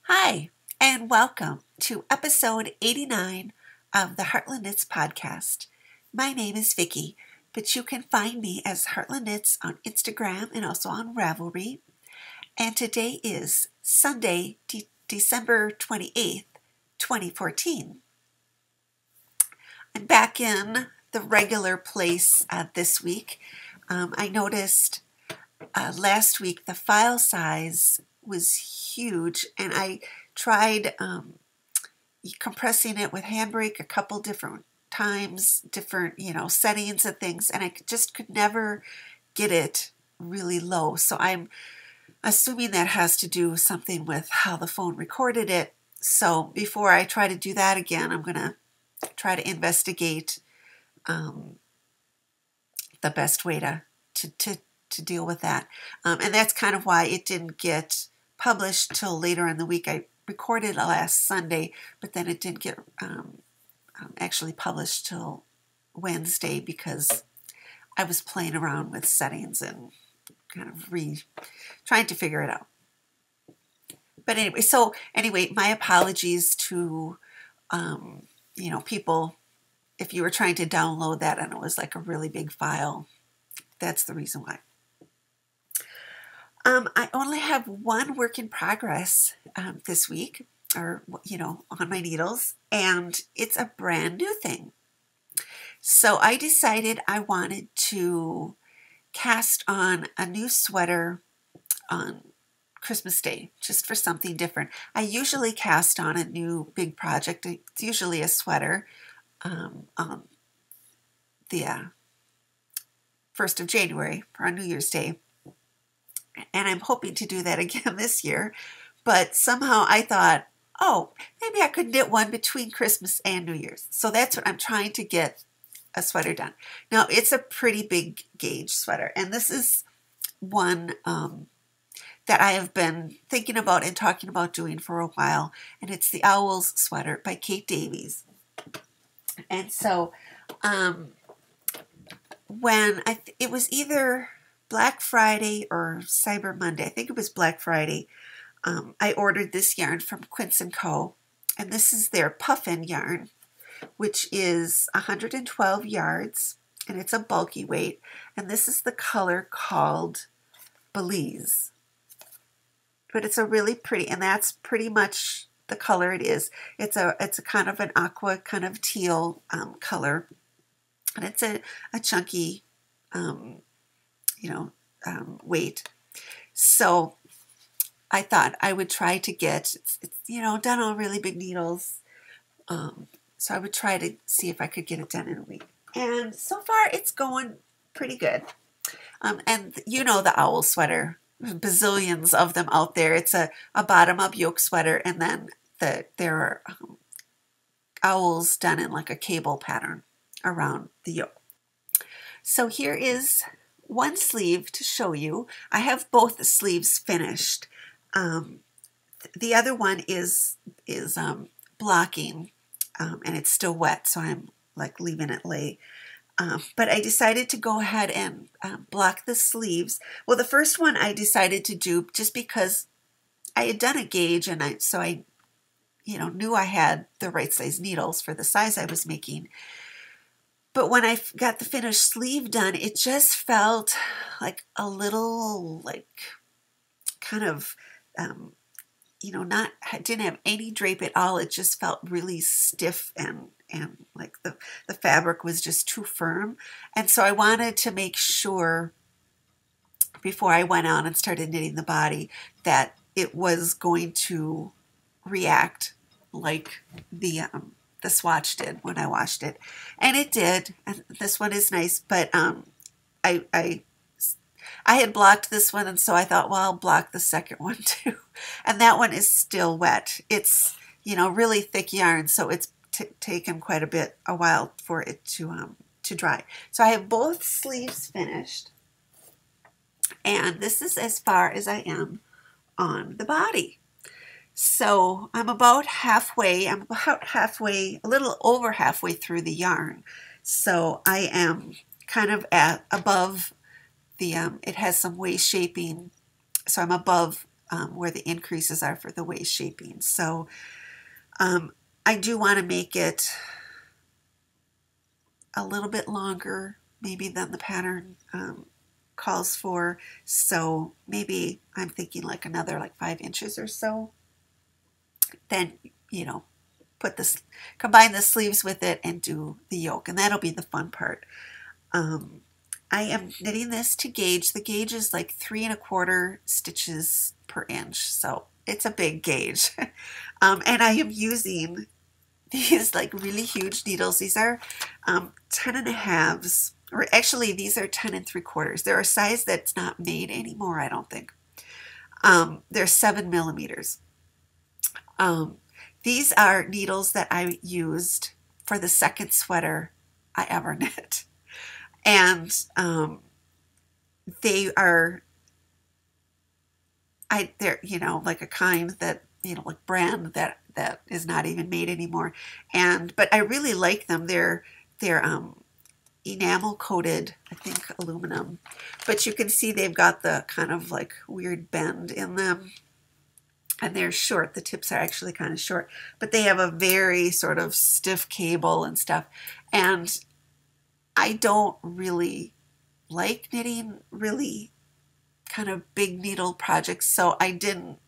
Hi, and welcome to episode 89 of the Heartland Knits podcast. My name is Vicki, but you can find me as Heartland Knits on Instagram and also on Ravelry. And today is Sunday, December 28th, 2014. I'm back in the regular place this week. I noticed last week the file size was huge, and I tried compressing it with Handbrake a couple different times, different settings and things, and I just could never get it really low. So I'm assuming that has to do something with how the phone recorded it. So before I try to do that again, I'm gonna try to investigate the best way to deal with that. And that's kind of why it didn't get published till later in the week. I recorded last Sunday, but then it didn't get actually published till Wednesday because I was playing around with settings and kind of trying to figure it out. But anyway, my apologies to people if you were trying to download that and it was like a really big file. That's the reason why. I only have one work in progress this week, or on my needles, and it's a brand new thing. So I decided I wanted to cast on a new sweater on Christmas Day, just for something different. I usually cast on a new big project. It's usually a sweater on the 1st of January for on New Year's Day. And I'm hoping to do that again this year. But somehow I thought, oh, maybe I could knit one between Christmas and New Year's. So that's what I'm trying to get a sweater done. Now, it's a pretty big gauge sweater. And this is one that I have been thinking about and talking about doing for a while. And it's the Owls sweater by Kate Davies. And so it was either Black Friday or Cyber Monday. I think it was Black Friday. I ordered this yarn from Quince & Co. And this is their Puffin yarn, which is 112 yards. And it's a bulky weight. And this is the color called Belize. But it's a really pretty, and that's pretty much the color it is. It's a kind of an aqua, kind of teal color. And it's a chunky weight. So I thought I would try to get, it's done on really big needles. So I would try to see if I could get it done in a week. And so far it's going pretty good. And the owl sweater, bazillions of them out there. It's a bottom-up yoke sweater, and then there are owls done in like a cable pattern around the yoke. So here is one sleeve to show you. I have both the sleeves finished. The other one is blocking, and it's still wet, so I'm like leaving it lay. But I decided to go ahead and block the sleeves. Well, the first one I decided to do just because I had done a gauge, and I knew I had the right size needles for the size I was making. But when I got the finished sleeve done, it just felt like a little, like, kind of, didn't have any drape at all. It just felt really stiff and like the fabric was just too firm. And so I wanted to make sure before I went on and started knitting the body that it was going to react like the swatch did when I washed it, and it did. And this one is nice, but I had blocked this one, and so I thought, well, I'll block the second one too. And that one is still wet. It's really thick yarn, so it's taken quite a while for it to dry. So I have both sleeves finished, and this is as far as I am on the body. So I'm about halfway, a little over halfway through the yarn. So I am kind of above the, it has some waist shaping. So I'm above where the increases are for the waist shaping. So I do want to make it a little bit longer maybe than the pattern calls for. So maybe I'm thinking like another like 5 inches or so. Then, you know, combine the sleeves with it and do the yoke, and that'll be the fun part. I am knitting this to gauge. The gauge is like 3¼ stitches per inch, so it's a big gauge. And I am using these like really huge needles. These are 10½, or actually these are 10¾ They're a size that's not made anymore, I don't think. They're 7 millimeters. These are needles that I used for the second sweater I ever knit. And they're, you know, like a kind that, you know, like brand that is not even made anymore. But I really like them. They're enamel coated, I think aluminum, but you can see they've got the kind of like weird bend in them. And they're short. The tips are actually kind of short, but they have a very sort of stiff cable and stuff. And I don't really like knitting really kind of big needle projects, so I didn't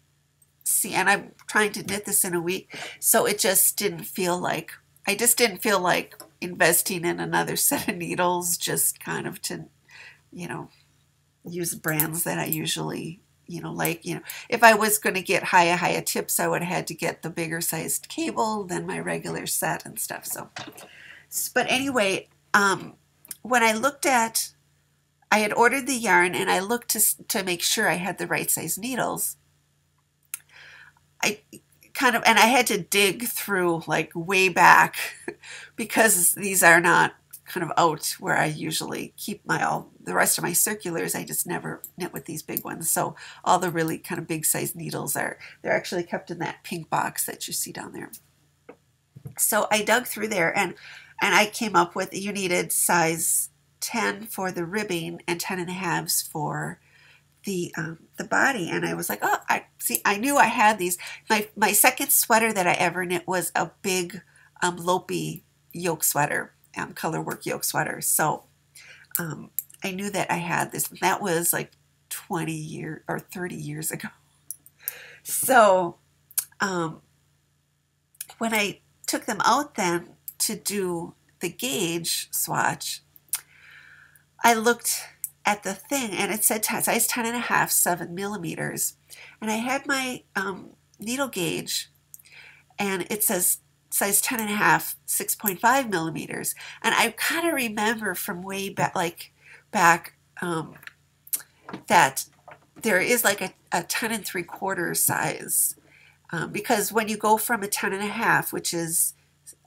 see, and I'm trying to knit this in a week, so it just didn't feel like, I just didn't feel like investing in another set of needles just kind of to, you know, use brands that I usually, you know, like, you know, if I was going to get higher tips, I would have had to get the bigger sized cable than my regular set and stuff. So, but anyway, when I looked at, I had ordered the yarn and I looked to make sure I had the right size needles. I kind of, and I had to dig through like way back because these are not kind of out where I usually keep the rest of my circulars. I just never knit with these big ones. So all the really kind of big size needles they're actually kept in that pink box that you see down there. So I dug through there and I came up with, you needed size 10 for the ribbing and 10½ for the body. And I was like, oh, I knew I had these. My second sweater that I ever knit was a big Lopi yoke sweater, color work yoke sweater. So I knew that I had this. That was like 20 years or 30 years ago. So when I took them out then to do the gauge swatch, I looked at the thing and it said size 10½, 7 millimeters. And I had my needle gauge and it says size 10½, 6.5 millimeters. And I kind of remember from way back, that there is like a 10¾ size. Because when you go from a 10½, which is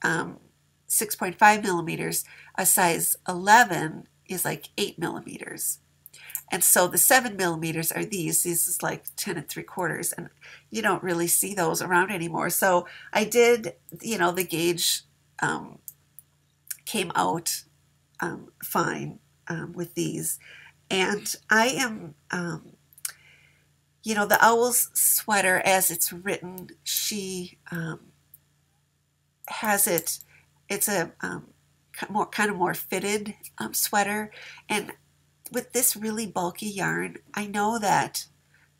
6.5 millimeters, a size 11 is like 8 millimeters. And so the 7 millimeters are these is like 10¾ and you don't really see those around anymore. So I did, you know, the gauge came out fine with these. And I am, you know, the Owl's sweater as it's written, she has it, it's a more fitted sweater. And with this really bulky yarn, I know that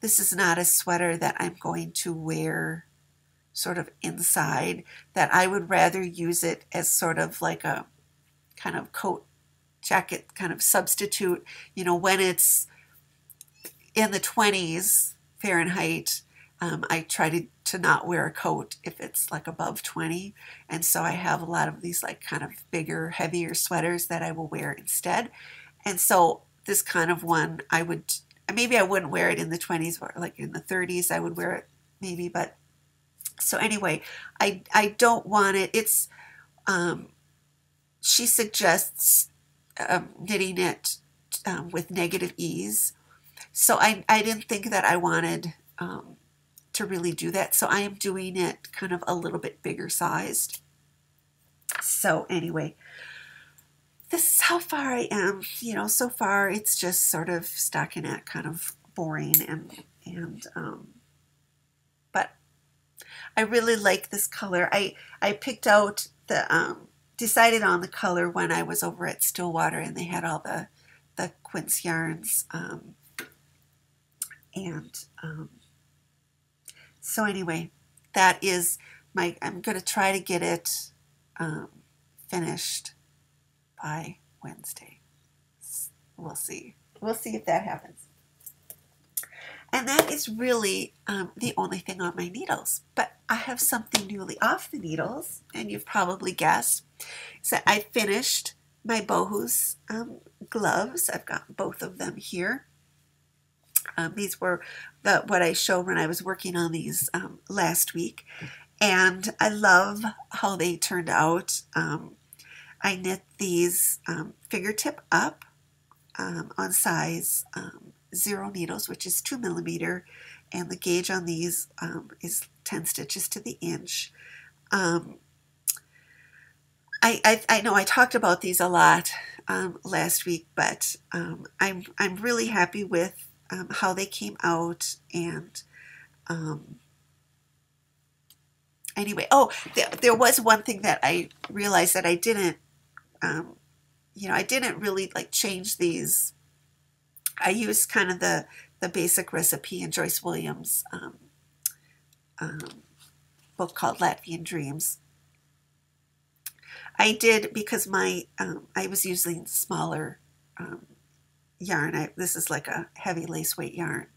this is not a sweater that I'm going to wear sort of inside, that I would rather use it as sort of like a kind of coat jacket kind of substitute. You know, when it's in the 20s Fahrenheit, I try to not wear a coat if it's like above 20. And so I have a lot of these like kind of bigger, heavier sweaters that I will wear instead. And so this kind of one, maybe I wouldn't wear it in the 20s, or like in the 30s I would wear it maybe. But so anyway, I don't want it. It's, she suggests knitting it with negative ease. So I didn't think that I wanted to really do that. So I am doing it kind of a little bit bigger sized. So anyway, this is how far I am. You know, so far it's just sort of stockinette, kind of boring and I really like this color. I picked out the decided on the color when I was over at Stillwater, and they had all the quince yarns, and so anyway, that is my. I'm going to try to get it finished by Wednesday. We'll see. We'll see if that happens. And that is really the only thing on my needles. But I have something newly off the needles, and you've probably guessed. So I finished my Bohus gloves. I've got both of them here. These were what I showed when I was working on these last week. And I love how they turned out. I knit these fingertip up on size 0 needles, which is 2 millimeter, and the gauge on these is 10 stitches to the inch. I know I talked about these a lot last week, but I'm really happy with how they came out. And anyway, oh, there was one thing that I realized that I didn't, I didn't really like change these. I used kind of the basic recipe in Joyce Williams' book called Latvian Dreams. I did because I was using smaller yarn. This is like a heavy lace weight yarn.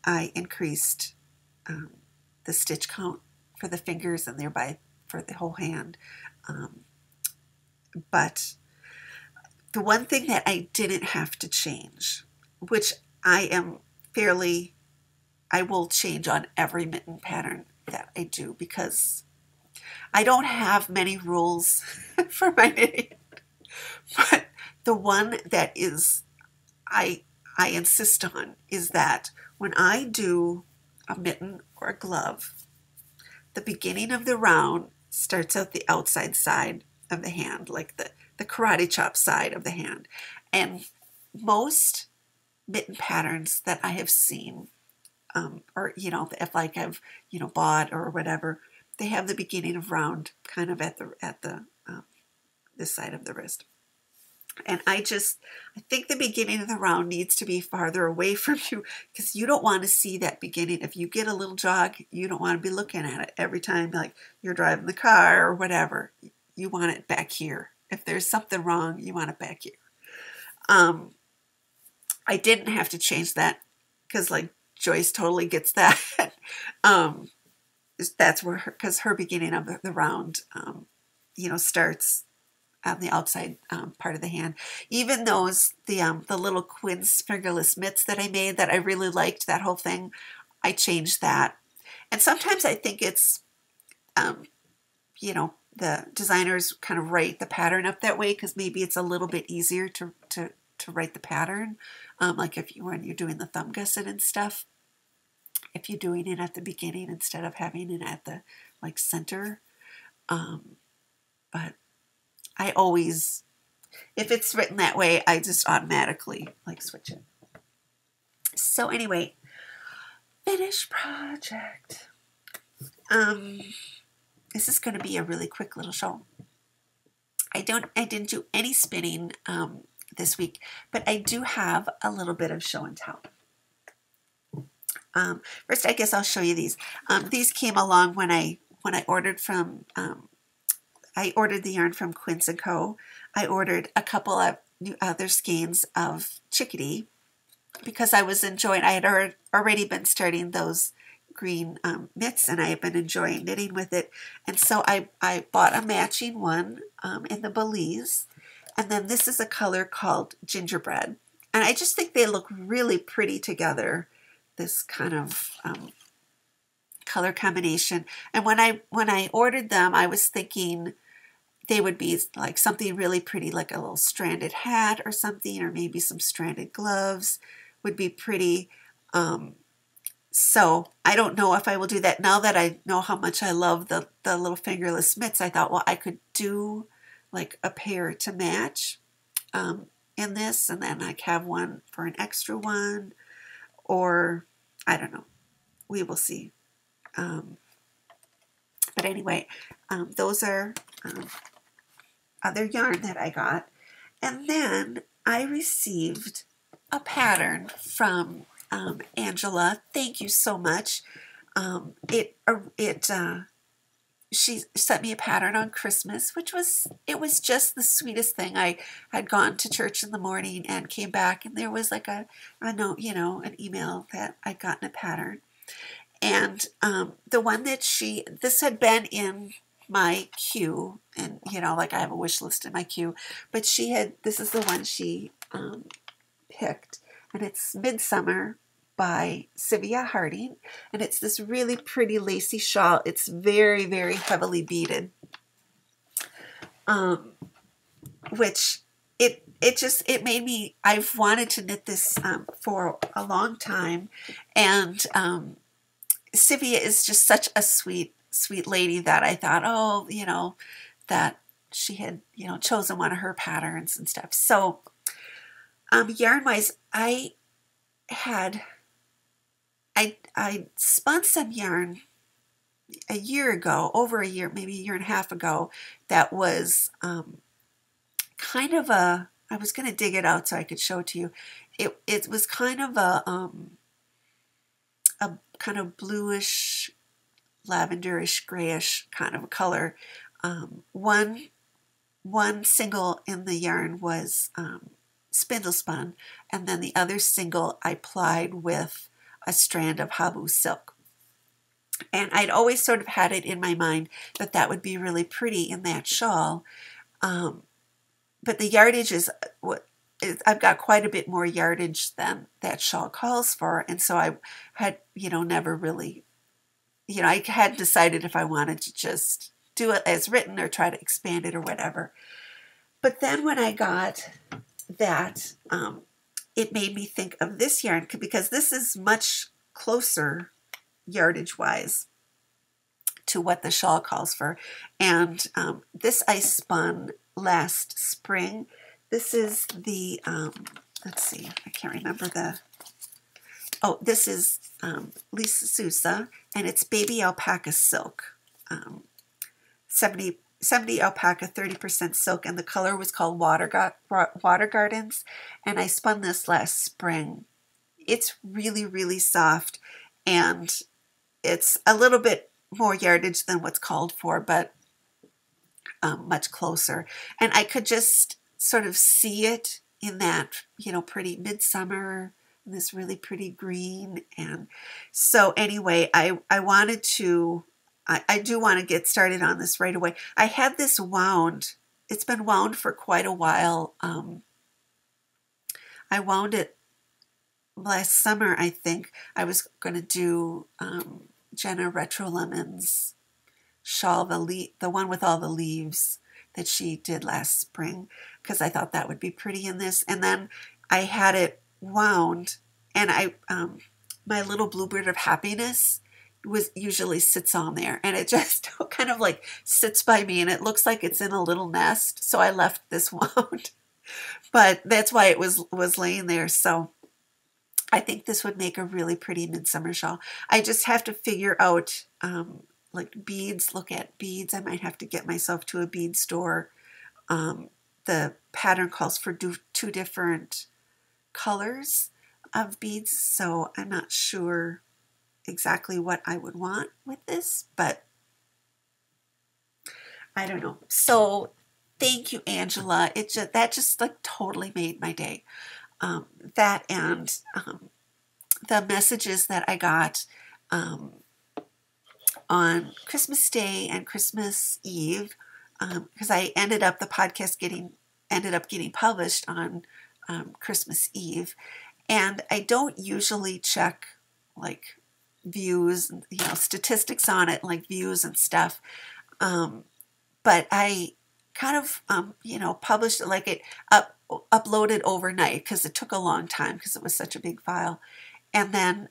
I increased the stitch count for the fingers and thereby for the whole hand. But the one thing that I didn't have to change, which I will change on every mitten pattern that I do, because I don't have many rules for my knitting. But the one that is I insist on is that when I do a mitten or a glove, the beginning of the round starts out the outside side of the hand, like the karate chop side of the hand. And most mitten patterns that I have seen, or if like I've bought or whatever, they have the beginning of round kind of at the this side of the wrist. And I think the beginning of the round needs to be farther away from you, because you don't want to see that beginning. If you get a little jog, you don't want to be looking at it every time, like you're driving the car or whatever. You want it back here. If there's something wrong, you want it back here. I didn't have to change that because like Joyce totally gets that. That's where because her beginning of the round, starts on the outside part of the hand. Even the little quince fingerless mitts that I made that I really liked, that whole thing, I changed that. And sometimes I think it's, the designers kind of write the pattern up that way because maybe it's a little bit easier to write the pattern. Like when you're doing the thumb gusset and stuff, if you're doing it at the beginning instead of having it at the center. But I always, if it's written that way, I just automatically switch it. So anyway, finished project. This is going to be a really quick little show. I didn't do any spinning this week, but I do have a little bit of show and tell. First, I guess I'll show you these. These came along when I ordered from. I ordered the yarn from Quince & Co. I ordered a couple of other skeins of Chickadee because I was enjoying. I had already been starting those green mitts, and I have been enjoying knitting with it. And so I bought a matching one in the Belize, and then this is a color called Gingerbread, and I just think they look really pretty together. This kind of color combination. And when I ordered them, I was thinking they would be like something really pretty, like a little stranded hat or something, or maybe some stranded gloves would be pretty. So I don't know if I will do that. Now that I know how much I love the little fingerless mitts, I thought, well, I could do like a pair to match in this, and then I have one for an extra one, or I don't know. We will see. But anyway, those are other yarn that I got. And then I received a pattern from Angela. Thank you so much. She sent me a pattern on Christmas, which was just the sweetest thing. I had gone to church in the morning and came back, and there was like a note, an email that I'd gotten a pattern. And the one that this had been in my queue, and like I have a wish list in my queue, but this is the one she picked, and it's Midsummer by Sylvia Harding, and it's this really pretty lacy shawl. It's very, very heavily beaded, which it made me, I've wanted to knit this for a long time, and Sylvia is just such a sweet lady that I thought, that she had, chosen one of her patterns and stuff. So yarn-wise, I spun some yarn a year ago, over a year, maybe a year and a half ago, that was kind of I was going to dig it out so I could show it to you. It was kind of a kind of bluish, lavenderish, grayish kind of a color. One single in the yarn was spindle spun, and then the other single I plied with a strand of Habu silk. And I'd always sort of had it in my mind that would be really pretty in that shawl. But the yardage I've got quite a bit more yardage than that shawl calls for. And so I had, never really, I hadn't decided if I wanted to just do it as written or try to expand it or whatever. But then when I got that, it made me think of this yarn, because this is much closer yardage-wise to what the shawl calls for. And this I spun last spring. This is the, let's see, I can't remember this is Lisa Sousa, and it's baby alpaca silk. 70 alpaca, 30% silk, and the color was called Water Gardens, and I spun this last spring. It's really, really soft, and it's a little bit more yardage than what's called for, but much closer. And I could just sort of see it in that, pretty midsummer, this really pretty green. And so anyway, I wanted to, I do want to get started on this right away. I had this wound. It's been wound for quite a while. I wound it last summer, I think. I was going to do Jenna Retro Lemon's shawl, the one with all the leaves that she did last spring, because I thought that would be pretty in this. And then I had it wound, and my little Bluebird of Happiness usually sits on there, and it just kind of like sits by me, and it looks like it's in a little nest. So I left this wound, but that's why it was laying there. So I think this would make a really pretty midsummer shawl. I just have to figure out like beads. Look at beads. I might have to get myself to a bead store. The pattern calls for two different colors of beads, so I'm not sure exactly what I would want with this, but I don't know. So thank you, Angela. That just like totally made my day. That and the messages that I got on Christmas Day and Christmas Eve, because the podcast ended up getting published on Christmas Eve, and I don't usually check like views, statistics on it, like views and stuff, but I kind of published it, like it uploaded overnight, because it took a long time because it was such a big file. And then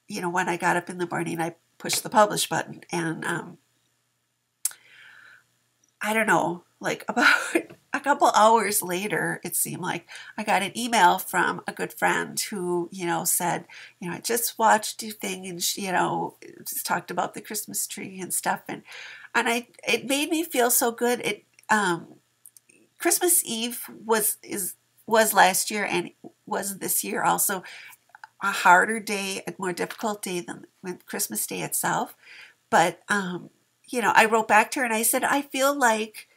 when I got up in the morning, I pushed the publish button, and I don't know, like about a couple hours later, it seemed like I got an email from a good friend who, said, I just watched your thing and, just talked about the Christmas tree and stuff. It made me feel so good. Christmas Eve was last year and was this year also a harder day, a more difficult day than Christmas Day itself. But, I wrote back to her and I said, I feel like,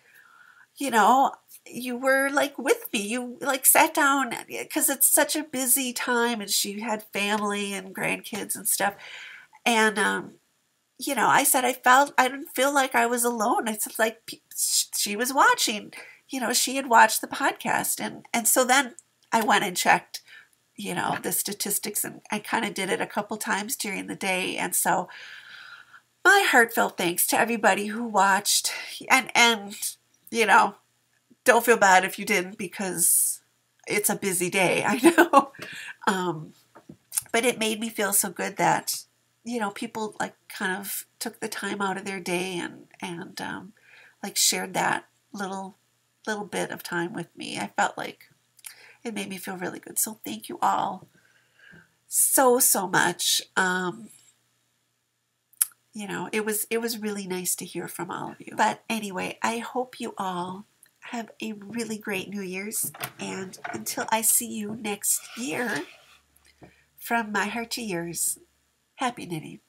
you were like with me. You like sat down because it's such a busy time and she had family and grandkids and stuff. And, I said, I didn't feel like I was alone. It's like she was watching, she had watched the podcast. And so then I went and checked, the statistics, and I kind of did it a couple times during the day. And so my heartfelt thanks to everybody who watched, and don't feel bad if you didn't, because it's a busy day, I know. But it made me feel so good that, people like kind of took the time out of their day and like shared that little bit of time with me. I felt like it made me feel really good. So thank you all so much. It was really nice to hear from all of you. But anyway, I hope you all have a really great New Year's. And until I see you next year, from my heart to yours, happy knitting.